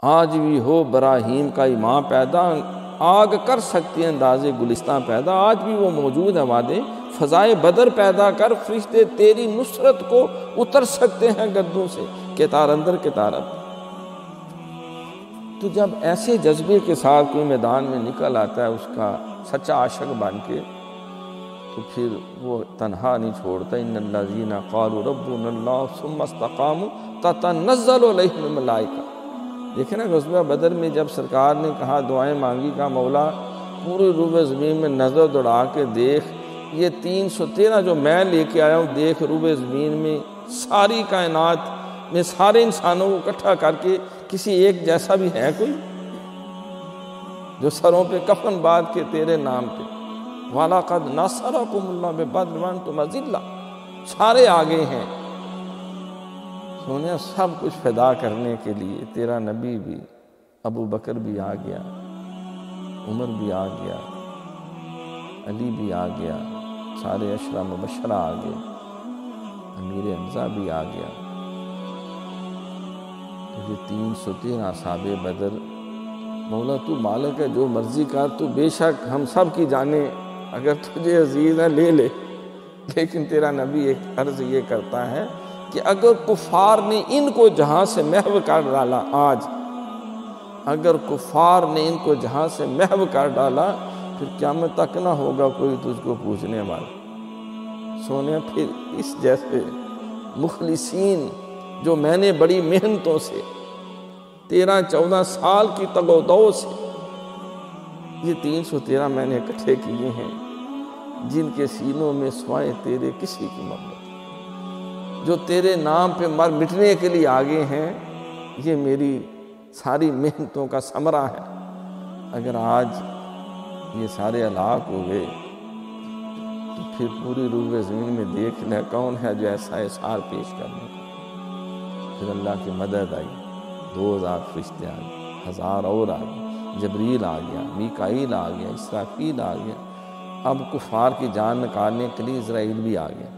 آج بھی ہو براہیم کا ایمان پیدا، آگ کر سکتی ہے اندازے گلستان پیدا، آج بھی وہ موجود ہے وعدے، فضائے بدر پیدا کر، فرشتے تیری نصرت کو اتر سکتے ہیں گدوں سے، کتار اندر کتار اب۔ تو جب ایسے جذبے کے ساتھ کوئی میدان میں نکل آتا ہے اس کا سچا عاشق بن کے، تو پھر وہ تنہا نہیں چھوڑتا۔ ان الذین قالوا ربنا اللہ ثم استقاموا تتنزل علیہم الملائکہ۔ دیکھیں نا غزوہ بدر میں جب سرکار نے کہا دعائیں مانگی، کہا مولا پورے روبے زمین میں نظر دوڑا کے دیکھ، یہ 313 جو میں لے کے آیا ہوں، دیکھ روبے زمین میں ساری کائنات میں سارے انسانوں کو اکٹھا کر کے کسی ایک جیسا بھی ہے کوئی جو سروں پہ کفن باندھ کے تیرے نام پہ وَلَقَدْ نَصَرَكُمُ اللَّهُ بِبَدْرٍ وَأَنْتُمْ أَذِلَّةٌ، سارے آگے ہیں۔ سونے سب کچھ فدا کرنے کے لیے تیرا نبی بھی، ابو بکر بھی آ گیا، عمر بھی آ گیا، علی بھی آ گیا، سارے عشرہ مبشرہ آ گئے، امیر حمزہ بھی آ گیا۔ تو یہ 313 اصحاب بدر، مولا تو مالک ہے، جو مرضی کر، تو بے شک ہم سب کی جانیں اگر تجھے عزیز ہے لے لے، لیکن تیرا نبی ایک عرض یہ کرتا ہے کہ اگر کفار نے ان کو جہاں سے محو کر ڈالا، آج اگر کفار نے ان کو جہاں سے محو کر ڈالا، پھر قیامت تک نہ ہوگا کوئی تجھ کو پوچھنے والا۔ سونے پھر اس جیسے مخلصین جو میں نے بڑی محنتوں سے 13-14 سال کی تگ و دو سے یہ 313 میں نے اکٹھے کیے ہیں، جن کے سینوں میں سوائے تیرے کسی کی محبت، جو تیرے نام پہ مر مٹنے کے لیے آگے ہیں، یہ میری ساری محنتوں کا ثمرہ ہے۔ اگر آج یہ سارے ہلاک ہو گئے تو پھر پوری روح زمین میں دیکھ لے کون ہے جو ایسا اظہار پیش کرنے کا۔ پھر اللہ کی مدد آئی، 2000 فرشتے آ گئے، 1000 اور آ گئے، جبریل آ گیا، میکائیل آ گیا، اسرافیل آ گیا، اب کفار کی جان نکالنے کے لیے اسرائیل بھی آ گیا۔